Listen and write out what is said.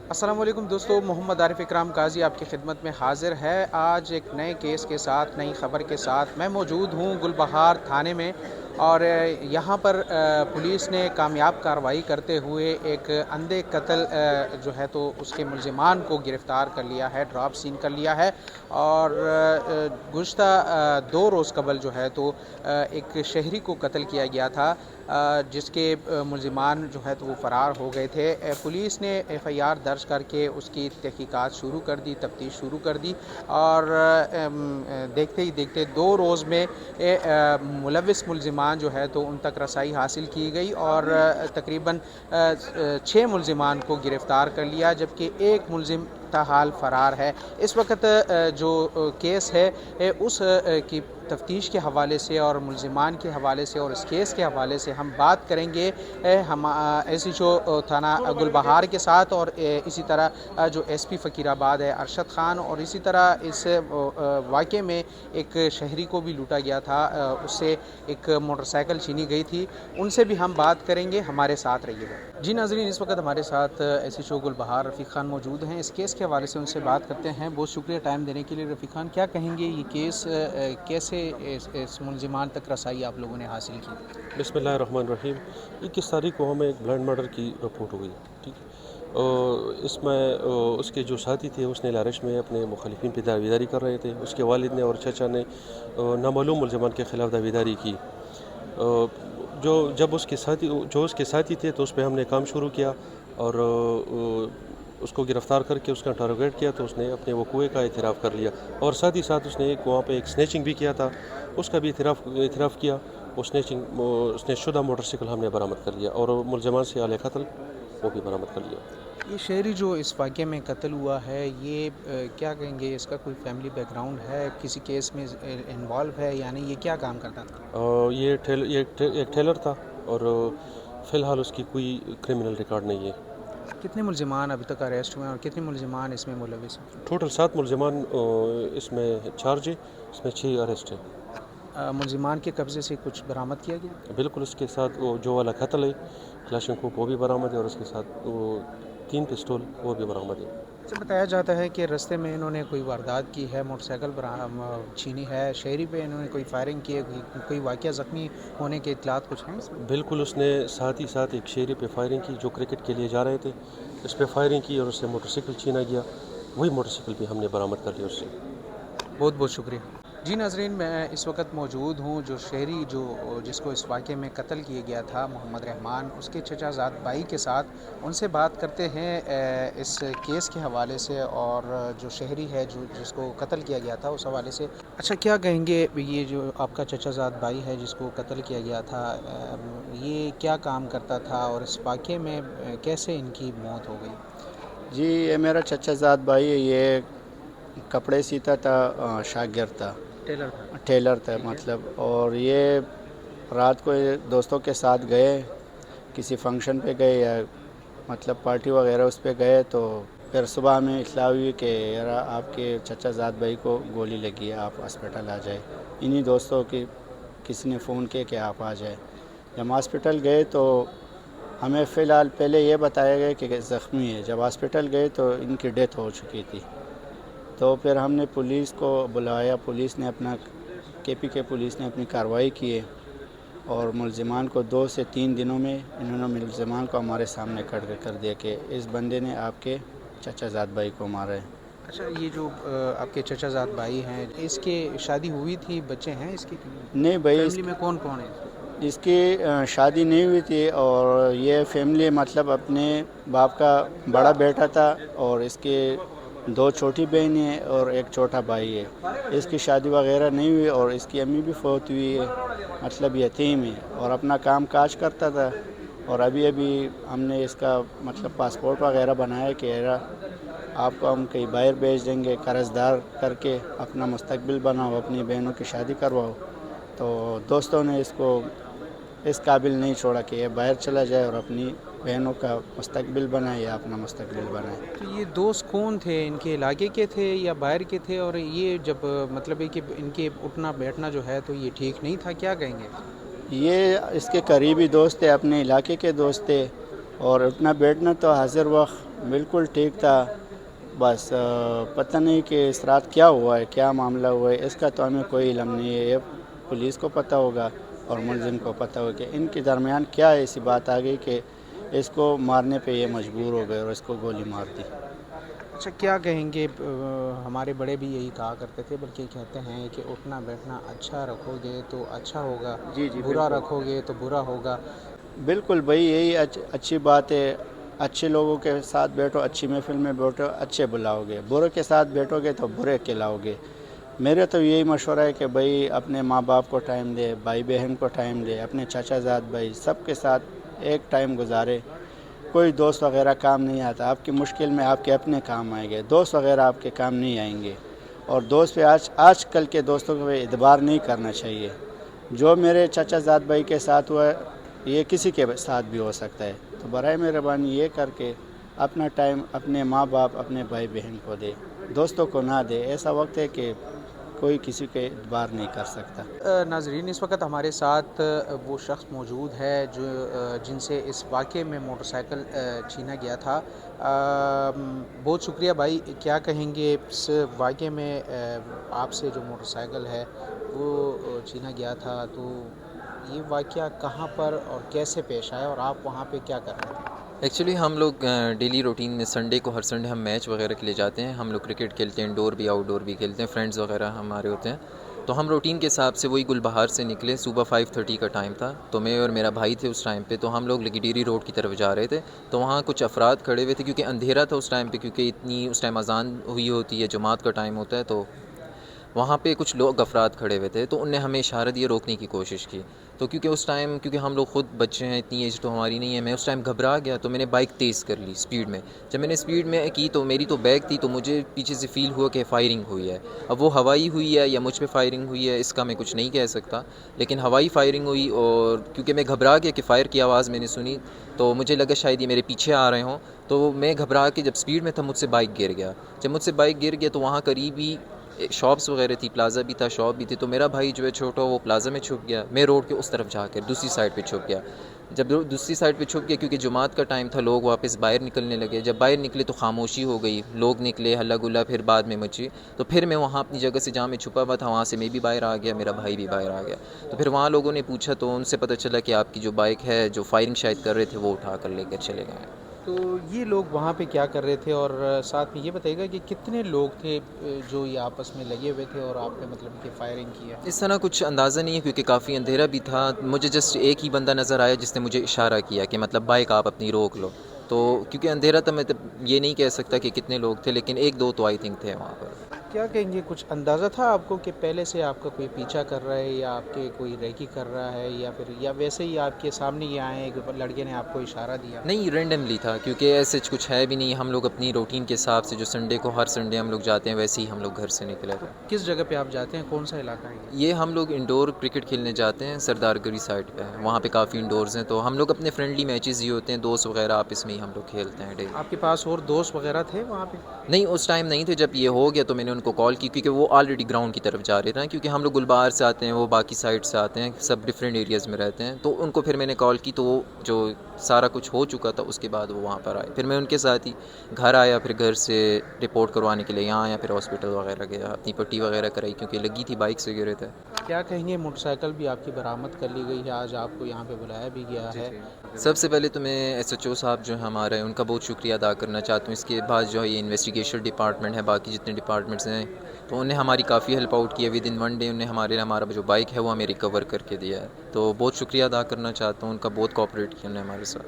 السلام علیکم دوستو، محمد عارف اکرام قاضی آپ کی خدمت میں حاضر ہے آج ایک نئے کیس کے ساتھ، نئی خبر کے ساتھ۔ میں موجود ہوں گل بہار تھانے میں، اور یہاں پر پولیس نے کامیاب کارروائی کرتے ہوئے ایک اندھے قتل جو ہے تو اس کے ملزمان کو گرفتار کر لیا ہے، ڈراپ سین کر لیا ہے۔ اور گزشتہ 2 روز قبل جو ہے تو ایک شہری کو قتل کیا گیا تھا، جس کے ملزمان جو ہے تو وہ فرار ہو گئے تھے۔ پولیس نے FIR درج کر کے اس کی تحقیقات شروع کر دی، تفتیش شروع کر دی، اور دیکھتے ہی دیکھتے 2 روز میں ملوث ملزمان جو ہے تو ان تک رسائی حاصل کی گئی، اور تقریباً 6 ملزمان کو گرفتار کر لیا، جبکہ ایک ملزم تاحال فرار ہے۔ اس وقت جو کیس ہے اس کی تفتیش کے حوالے سے اور ملزمان کے حوالے سے اور اس کیس کے حوالے سے ہم بات کریں گے ہم SHO تھانہ گل بہار کے ساتھ، اور اسی طرح جو SP فقیر آباد ہے ارشد خان، اور اسی طرح اس واقعے میں ایک شہری کو بھی لوٹا گیا تھا، اس سے ایک موٹر سائیکل چھینی گئی تھی، ان سے بھی ہم بات کریں گے، ہمارے ساتھ رہیے گا۔ جی ناظرین، اس وقت ہمارے ساتھ SHO گل بہار رفیق خان موجود ہیں، اس کیس کے حوالے سے ان سے بات کرتے ہیں۔ بہت شکریہ ٹائم دینے کے لیے رفیق خان۔ کیا کہیں گے، یہ کیس کیسے اس ملزمان تک رسائی آپ لوگوں نے حاصل کی؟ بسم اللہ الرحمن الرحیم۔ 21 تاریخ کو ہمیں ایک بلائنڈ مرڈر کی رپورٹ ہوئی، ٹھیک ہے۔ اس میں اس کے جو ساتھی تھے اس نے لارش میں اپنے مخالفین پہ دعویداری کر رہے تھے۔ اس کے والد نے اور چچا نے نامعلوم ملزمان کے خلاف دعویداری کی۔ جب اس کے ساتھی تھے تو اس پہ ہم نے کام شروع کیا، اور اس کو گرفتار کر کے اس کا انٹروگیٹ کیا تو اس نے اپنے وقوعے کا اعتراف کر لیا، اور ساتھ ہی ساتھ اس نے وہاں پہ ایک سنیچنگ بھی کیا تھا، اس کا بھی اعتراف کیا۔ اس نے شدہ موٹر سائیکل ہم نے برآمد کر لیا، اور ملزمان سے آلے قتل وہ بھی برآمد کر لیا۔ یہ شہری جو اس واقعے میں قتل ہوا ہے، یہ کیا کہیں گے، اس کا کوئی فیملی بیک گراؤنڈ ہے، کسی کیس میں انوالو ہے، یعنی یہ کیا کام کرتا تھا؟ یہ ایک ٹیلر تھا، اور فی الحال اس کی کوئی کرمنل ریکارڈ نہیں ہے۔ کتنے ملزمان ابھی تک اریسٹ ہوئے ہیں، اور کتنے ملزمان اس میں ملوث ہیں؟ ٹوٹل 7 ملزمان اس میں چارج ہے، اس میں 6 اریسٹ ہیں۔ ملزمان کے قبضے سے کچھ برآمد کیا گیا؟ بالکل، اس کے ساتھ وہ جو والا قتل ہے کلاشنکوف وہ بھی برآمد ہے، اور اس کے ساتھ وہ 3 پستول وہ بھی برآمد ہے۔ سے بتایا جاتا ہے کہ رستے میں انہوں نے کوئی واردات کی ہے، موٹر سائیکل چھینی ہے، شہری پہ انہوں نے کوئی فائرنگ کی ہے، کوئی واقعہ زخمی ہونے کے اطلاعات کچھ ہیں اس میں؟ بالکل، اس نے ساتھ ہی ساتھ ایک شہری پہ فائرنگ کی جو کرکٹ کے لیے جا رہے تھے، اس پہ فائرنگ کی اور اس سے موٹر سائیکل چھینا گیا، وہی موٹر سائیکل بھی ہم نے برآمد کر لیا اس سے۔ بہت بہت شکریہ۔ جی ناظرین، میں اس وقت موجود ہوں جو شہری جس کو اس واقعے میں قتل کیا گیا تھا، محمد رحمان، اس کے چچا زاد بھائی کے ساتھ، ان سے بات کرتے ہیں اس کیس کے حوالے سے، اور جو شہری ہے جس کو قتل کیا گیا تھا اس حوالے سے۔ اچھا، کیا کہیں گے، یہ جو آپ کا چچا زاد بھائی ہے جس کو قتل کیا گیا تھا، یہ کیا کام کرتا تھا، اور اس واقعے میں کیسے ان کی موت ہو گئی؟ جی، یہ میرا چچا زاد بھائی ہے، یہ کپڑے سیتا تھا، شاگرد تھا، ٹیلر تھا مطلب، اور یہ رات کو دوستوں کے ساتھ گئے، کسی فنکشن پہ گئے یا مطلب پارٹی وغیرہ اس پہ گئے، تو پھر صبح میں اطلاع ہوئی کہ یار آپ کے چچا زاد بھائی کو گولی لگی ہے، آپ ہاسپٹل آ جائے۔ انہی دوستوں کی کسی نے فون کیا کہ آپ آ جائے۔ جب ہاسپٹل گئے تو ہمیں فی الحال پہلے یہ بتایا گیا کہ زخمی ہے، جب ہاسپٹل گئے تو ان کی ڈیتھ ہو چکی تھی۔ تو پھر ہم نے پولیس کو بلایا، پولیس نے KPK پولیس نے اپنی کارروائی کی ہے، اور ملزمان کو 2 سے 3 دنوں میں انہوں نے ملزمان کو ہمارے سامنے کر دیا کہ اس بندے نے آپ کے چچا زاد بھائی کو مارا ہے۔ اچھا، یہ جو آپ کے چچا زاد بھائی ہیں، اس کے شادی ہوئی تھی، بچے ہیں اس کی؟ نہیں بھائی، فیملی میں کون کون ہے؟ اس کی شادی نہیں ہوئی تھی، اور یہ فیملی مطلب اپنے باپ کا بڑا بیٹا تھا، اور اس کے 2 چھوٹی بہنیں ہیں اور ایک چھوٹا بھائی ہے۔ اس کی شادی وغیرہ نہیں ہوئی، اور اس کی امی بھی فوت ہوئی ہے، مطلب یتیم ہے، اور اپنا کام کاج کرتا تھا۔ اور ابھی ہم نے اس کا مطلب پاسپورٹ وغیرہ بنایا کہ آپ کو ہم کہیں باہر بھیج دیں گے، قرض دار کر کے اپنا مستقبل بناؤ، اپنی بہنوں کی شادی کرواؤ۔ تو دوستوں نے اس کو اس قابل نہیں چھوڑا کہ یہ باہر چلا جائے اور اپنی بہنوں کا مستقبل بنائے یا اپنا مستقبل بنائے۔ تو یہ دوست کون تھے؟ ان کے علاقے کے تھے یا باہر کے تھے؟ اور یہ جب مطلب ہے کہ ان کے اٹھنا بیٹھنا جو ہے تو یہ ٹھیک نہیں تھا، کیا کہیں گے؟ یہ اس کے قریبی دوست تھے، اپنے علاقے کے دوست تھے، اور اٹھنا بیٹھنا تو حاضر وقت بالکل ٹھیک تھا. بس پتہ نہیں کہ اس رات کیا ہوا ہے, کیا معاملہ ہوا ہے, اس کا تو ہمیں کوئی علم نہیں ہے. یہ پولیس کو پتہ ہوگا اور ملزم کو پتہ ہوگا کہ ان کے درمیان کیا ایسی بات آ گئی کہ اس کو مارنے پہ یہ مجبور ہو گئے اور اس کو گولی مار دی. اچھا کیا کہیں گے, ہمارے بڑے بھی یہی کہا کرتے تھے, بلکہ کہتے ہیں کہ اٹھنا بیٹھنا اچھا رکھو گے تو اچھا ہوگا, جی برا بالکل رکھو گے تو برا ہوگا. بالکل بھائی, یہی اچھی بات ہے. اچھے لوگوں کے ساتھ بیٹھو, اچھی محفل میں بیٹھو, اچھے بلاؤ گے. برے کے ساتھ بیٹھو گے تو برے کھلاؤ گے. میرے تو یہی مشورہ ہے کہ بھائی اپنے ماں باپ کو ٹائم دے, بھائی بہن کو ٹائم دے, اپنے چاچا زاد بھائی سب کے ساتھ ایک ٹائم گزارے. کوئی دوست وغیرہ کام نہیں آتا. آپ کی مشکل میں آپ کے اپنے کام آئیں گے, دوست وغیرہ آپ کے کام نہیں آئیں گے. اور دوست پہ آج کل کے دوستوں کو اعتبار نہیں کرنا چاہیے. جو میرے چچا زاد بھائی کے ساتھ ہوا ہے یہ کسی کے ساتھ بھی ہو سکتا ہے. تو برائے مہربانی یہ کر کے اپنا ٹائم اپنے ماں باپ, اپنے بھائی بہن کو دے, دوستوں کو نہ دے. ایسا وقت ہے کہ کوئی کسی کے اعتبار نہیں کر سکتا. ناظرین, اس وقت ہمارے ساتھ وہ شخص موجود ہے جو جن سے اس واقعے میں موٹر سائیکل چھینا گیا تھا. بہت شکریہ بھائی, کیا کہیں گے اس واقعے میں آپ سے جو موٹر سائیکل ہے وہ چھینا گیا تھا, تو یہ واقعہ کہاں پر اور کیسے پیش آیا اور آپ وہاں پہ کیا کر رہے تھے؟ ایکچولی ہم لوگ ڈیلی روٹین میں سنڈے کو, ہر سنڈے ہم میچ وغیرہ کے لیے جاتے ہیں. ہم لوگ کرکٹ کھیلتے ہیں, انڈور بھی آؤٹ ڈور بھی کھیلتے ہیں, فرینڈز وغیرہ ہمارے ہوتے ہیں. تو ہم روٹین کے حساب سے وہی گل بہار سے نکلے. صبح 5:30 کا ٹائم تھا. تو میں اور میرا بھائی تھے اس ٹائم پہ. تو ہم لوگ لگیڈیری روڈ کی طرف جا رہے تھے. تو وہاں کچھ افراد کھڑے ہوئے تھے کیونکہ اندھیرا تھا اس ٹائم پہ, کیونکہ اتنی اس ٹائم اذان ہوئی ہوتی ہے, جماعت کا ٹائم ہوتا ہے. تو وہاں پہ کچھ لوگ افراد کھڑے ہوئے تھے. تو ان نے ہمیں اشارہ دیا, روکنے کی کوشش کی. تو کیونکہ اس ٹائم کیونکہ ہم لوگ خود بچے ہیں, اتنی ایج تو ہماری نہیں ہے, میں اس ٹائم گھبرا گیا. تو میں نے بائک تیز کر لی اسپیڈ میں. جب میں نے اسپیڈ میں کی تو میری تو بیک تھی, تو مجھے پیچھے سے فیل ہوا کہ فائرنگ ہوئی ہے. اب وہ ہوائی ہوئی ہے یا مجھ پہ فائرنگ ہوئی ہے اس کا میں کچھ نہیں کہہ سکتا, لیکن ہوائی فائرنگ ہوئی. اور کیونکہ میں گھبرا گیا کہ فائر کی آواز میں نے سنی, تو مجھے لگا شاید یہ میرے پیچھے آ رہے ہوں. تو میں گھبرا کے جب اسپیڈ میں تھا مجھ سے بائک گر گیا. جب مجھ سے بائک گر گیا تو وہاں قریب ہی شاپس وغیرہ تھی, پلازا بھی تھا, شاپ بھی تھی. تو میرا بھائی جو ہے چھوٹا, وہ پلازا میں چھپ گیا, میں روڈ کے اس طرف جا کر دوسری سائڈ پہ چھپ گیا. جب دوسری سائڈ پہ چھپ گیا کیونکہ جماعت کا ٹائم تھا, لوگ واپس باہر نکلنے لگے. جب باہر نکلے تو خاموشی ہو گئی, لوگ نکلے, ہلا گلا پھر بعد میں مچی. تو پھر میں وہاں اپنی جگہ سے جہاں میں چھپا ہوا تھا وہاں سے میں بھی باہر آ گیا, میرا بھائی بھی باہر آ گیا. تو پھر وہاں لوگوں نے پوچھا تو ان سے پتہ چلا کہ آپ کی جو بائک ہے جو فائرنگ شاید کر رہے تھے وہ اٹھا کر لے کر چلے گئے. تو یہ لوگ وہاں پہ کیا کر رہے تھے, اور ساتھ میں یہ بتائیے گا کہ کتنے لوگ تھے جو یہ آپس میں لگے ہوئے تھے اور آپ نے مطلب کہ فائرنگ کی ہے؟ اس طرح کچھ اندازہ نہیں ہے کیونکہ کافی اندھیرا بھی تھا. مجھے جسٹ ایک ہی بندہ نظر آیا جس نے مجھے اشارہ کیا کہ مطلب بائک آپ اپنی روک لو. تو کیونکہ اندھیرا تھا میں یہ نہیں کہہ سکتا کہ کتنے لوگ تھے, لیکن ایک دو تو آئی تھنک تھے وہاں پر. کیا کہیں گے, کچھ اندازہ تھا آپ کو کہ پہلے سے آپ کا کوئی پیچھا کر رہا ہے یا آپ کے کوئی ریکی کر رہا ہے, یا پھر یا ویسے ہی آپ کے سامنے یہ آئے ہیں کہ لڑکے نے آپ کو اشارہ دیا؟ نہیں, رینڈملی تھا کیونکہ ایسے کچھ ہے بھی نہیں. ہم لوگ اپنی روٹین کے حساب سے جو سنڈے کو ہر سنڈے ہم لوگ جاتے ہیں ویسے ہی ہم لوگ گھر سے نکلے تھے. کس جگہ پہ آپ جاتے ہیں, کون سا علاقہ ہے یہ؟ یہ ہم لوگ انڈور کرکٹ کھیلنے جاتے ہیں, سردار گری سائڈ پہ ہے. وہاں پہ کافی انڈورز ہیں, تو ہم لوگ اپنے فرینڈلی میچز ہی ہوتے ہیں, دوست وغیرہ آپس میں ہی ہم لوگ کھیلتے ہیں ڈیلی. آپ کے پاس اور دوست وغیرہ تھے وہاں پہ؟ نہیں, اس ٹائم نہیں تھے. جب یہ ہو گیا تو میں نے ان کو کال کی کیونکہ وہ آلریڈی گراؤنڈ کی طرف جا رہے تھے, کیونکہ ہم لوگ گل بہار سے آتے ہیں, وہ باقی سائڈ سے آتے ہیں, سب ڈفرینٹ ایریاز میں رہتے ہیں. تو ان کو پھر میں نے کال کی تو وہ جو سارا کچھ ہو چکا تھا اس کے بعد وہ وہاں پر آئے. پھر میں ان کے ساتھ ہی گھر آیا, پھر گھر سے رپورٹ کروانے کے لیے یہاں آیا, پھر ہاسپٹل وغیرہ گیا, اپنی پٹی وغیرہ کرائی کیونکہ لگی تھی, بائک سے گرے تھے. کیا کہیں گے, موٹر سائیکل بھی آپ کی برآمد کر لی گئی ہے, آج آپ کو یہاں پہ بلایا بھی گیا ہے. سب سے پہلے تو میں SHO صاحب جو ہیں ہمارے, ان کا بہت شکریہ ادا کرنا چاہتا ہوں. اس کے بعد جو ہے یہ انویسٹیگیشن ڈپارٹمنٹ ہے, باقی جتنے ڈپارٹمنٹس ہیں, تو انہیں ہماری کافی ہیلپ آؤٹ کی ہے. ود ان 1 ڈے انہیں ہمارا جو بائک ہے وہ ہمیں ریکور کر کے دیا ہے. تو بہت شکریہ ادا کرنا چاہتا ہوں ان کا, بہت کوآپریٹ کیا انہوں نے ہمارے ساتھ.